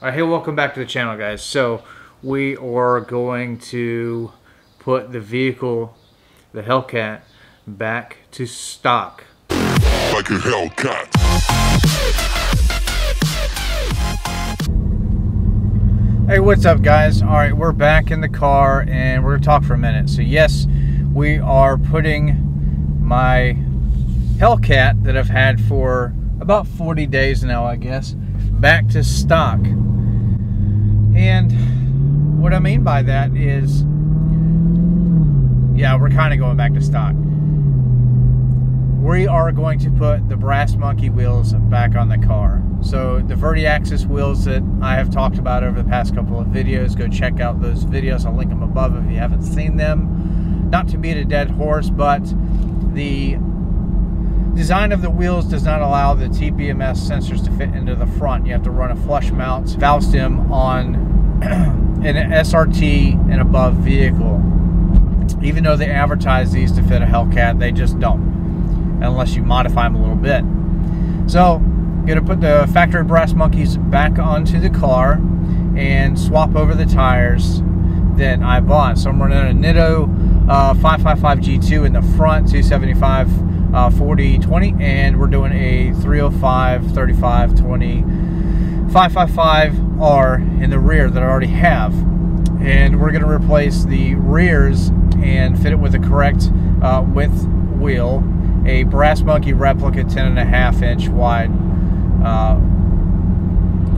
Alright, hey, welcome back to the channel, guys. So we are going to put the vehicle, the Hellcat, back to stock. Like a Hellcat. Hey, what's up, guys? Alright, we're back in the car and we're going to talk for a minute. So yes, we are putting my Hellcat that I've had for about 40 days now, I guess, back to stock. And what I mean by that is, yeah, we're kind of going back to stock. We are going to put the brass monkey wheels back on the car. So the Verde Axis wheels that I have talked about over the past couple of videos, go check out those videos. I'll link them above if you haven't seen them. Not to beat a dead horse, but the design of the wheels does not allow the TPMS sensors to fit into the front. You have to run a flush mount valve stem on an SRT and above vehicle. Even though they advertise these to fit a Hellcat, they just don't, unless you modify them a little bit. So I'm going to put the factory brass monkeys back onto the car and swap over the tires that I bought. So I'm running a Nitto 555 G2 in the front, 275 40/20, and we're doing a 305 35 20 555 R in the rear that I already have. And we're going to replace the rears and fit it with the correct width wheel, a brass monkey replica 10.5 inch wide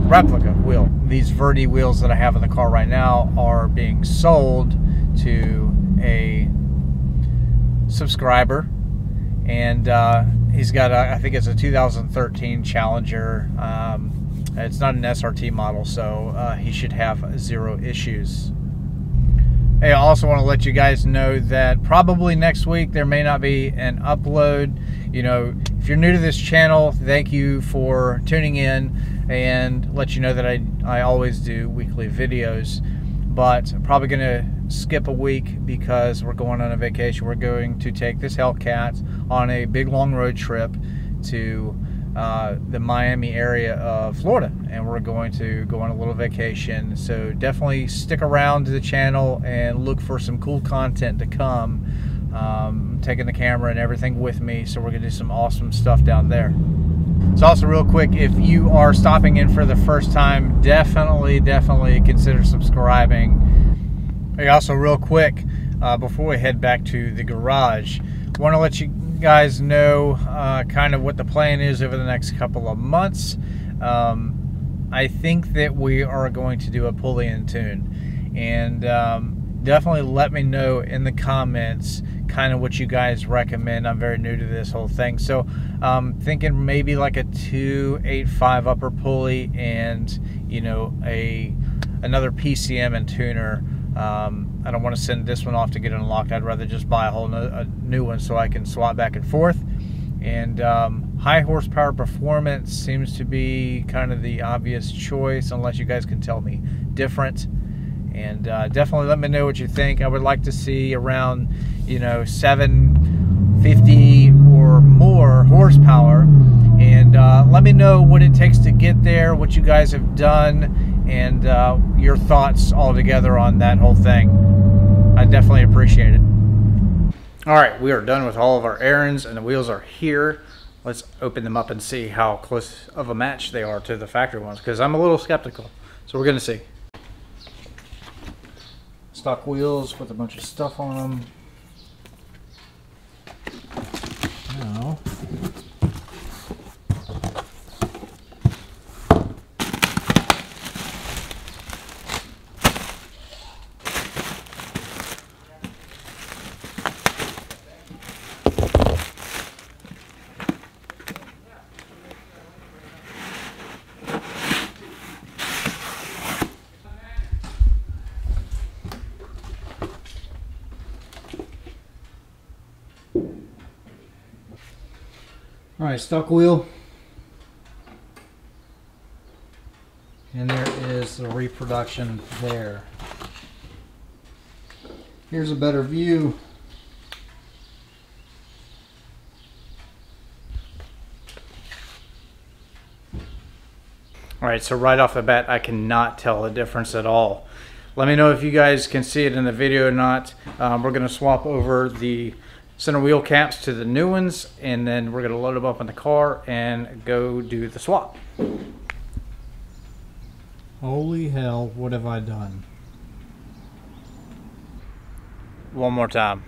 replica wheel. These Verde wheels that I have in the car right now are being sold to a subscriber, and he's got I think it's a 2013 Challenger. It's not an SRT model, so he should have zero issues. Hey, I also want to let you guys know that probably next week there may not be an upload. You know, if you're new to this channel, thank you for tuning in, and let you know that I always do weekly videos. But I'm probably going to skip a week because we're going on a vacation. We're going to take this Hellcat on a big long road trip to the Miami area of Florida, and we're going to go on a little vacation. So definitely stick around to the channel and look for some cool content to come. I'm taking the camera and everything with me, so we're going to do some awesome stuff down there. So also real quick, if you are stopping in for the first time, definitely consider subscribing. Hey, also real quick, before we head back to the garage, I want to let you guys know kind of what the plan is over the next couple of months. I think that we are going to do a pulley and tune, and definitely let me know in the comments kind of what you guys recommend. I'm very new to this whole thing, so thinking maybe like a 285 upper pulley and, you know, another PCM and tuner. I don't want to send this one off to get unlocked. I'd rather just buy a new one so I can swap back and forth. And high horsepower performance seems to be kind of the obvious choice, unless you guys can tell me different. And definitely let me know what you think. I would like to see around, you know, 750 or more horsepower. And let me know what it takes to get there, what you guys have done, and your thoughts all together on that whole thing. I definitely appreciate it. Alright, we are done with all of our errands and the wheels are here. Let's open them up and see how close of a match they are to the factory ones, because I'm a little skeptical. So we're going to see. Stock wheels with a bunch of stuff on them. Now, alright, stock wheel, and there is the reproduction there. Here's a better view. All right, so right off the bat, I cannot tell a difference at all. Let me know if you guys can see it in the video or not. We're gonna swap over the center wheel caps to the new ones, and then we're gonna load them up in the car and go do the swap. Holy hell, what have I done? One more time.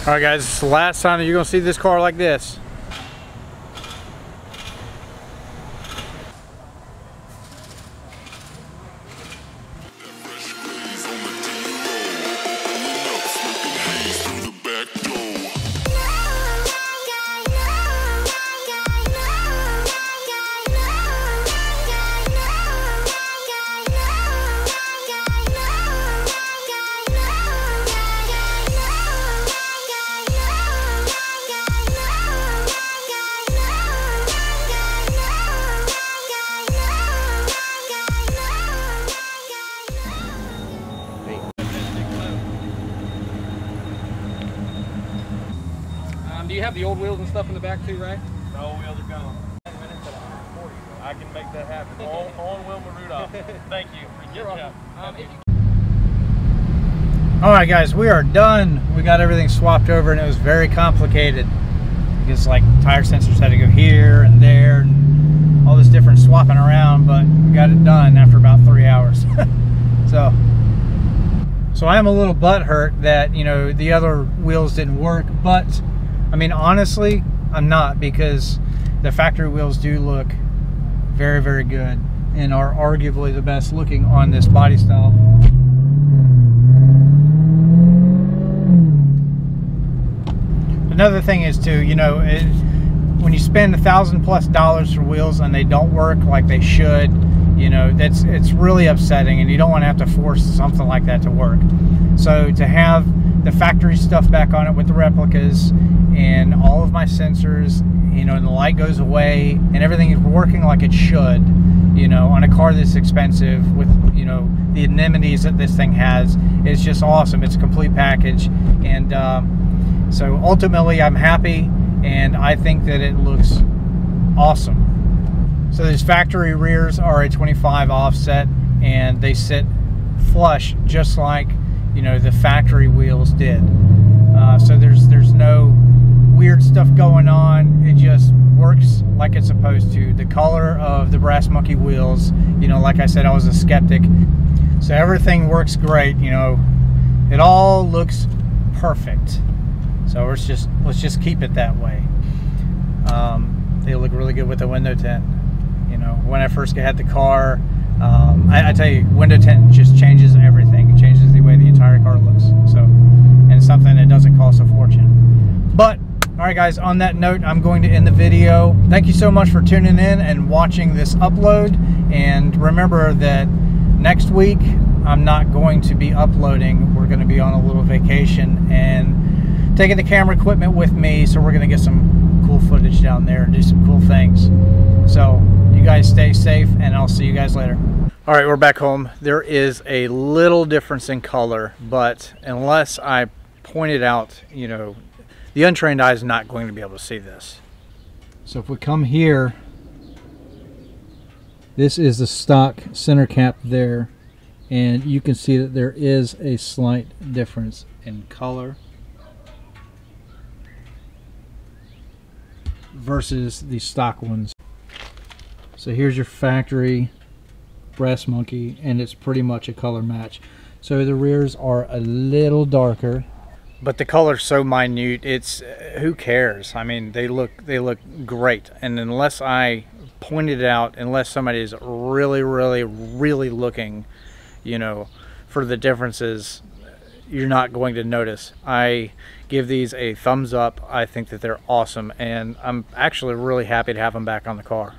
All right, guys, it's the last time that you're gonna see this car like this. Do you have the old wheels and stuff in the back too, right? The old wheels are gone. 10 minutes at 140. I can make that happen. On Wilma Rudolph. Thank you. You're welcome. All right, guys, we are done. We got everything swapped over, and it was very complicated because like tire sensors had to go here and there, and all this different swapping around. But we got it done after about 3 hours. So I am a little butthurt that, you know, the other wheels didn't work, but I mean, honestly, I'm not, because the factory wheels do look very, very good and are arguably the best looking on this body style. Another thing is too, you know, when you spend $1,000+ for wheels and they don't work like they should, you know, it's really upsetting, and you don't want to have to force something like that to work. So to have the factory stuff back on it with the replicas and all of my sensors, you know, and the light goes away and everything is working like it should, you know, on a car this expensive with, you know, the amenities that this thing has, it's just awesome. It's a complete package. And so ultimately I'm happy, and I think that it looks awesome. So these factory rears are a 25 offset, and they sit flush just like, you know, the factory wheels did. So there's no weird stuff going on. It just works like it's supposed to. The color of the Brass Monkey wheels, you know, like I said, I was a skeptic. So everything works great, you know. It all looks perfect. So let's just keep it that way. They look really good with the window tint. You know, when I first had the car, I tell you, window tint just changes everything. It changes the way the entire car looks. So, and it's something that doesn't cost a fortune. But, all right, guys, on that note, I'm going to end the video. Thank you so much for tuning in and watching this upload. And remember that next week, I'm not going to be uploading. We're going to be on a little vacation and taking the camera equipment with me. So we're going to get some cool footage down there and do some cool things. So you guys stay safe, and I'll see you guys later. All right, we're back home. There is a little difference in color, but unless I point it out, you know, the untrained eye is not going to be able to see this. So if we come here, this is the stock center cap there, and you can see that there is a slight difference in color versus the stock ones. So here's your factory Brass Monkey, and it's pretty much a color match. So the rears are a little darker, but the color's so minute, it's who cares? I mean, they look great, and unless I point it out, unless somebody is really looking, you know, for the differences, you're not going to notice. I give these a thumbs up. I think that they're awesome, and I'm actually really happy to have them back on the car.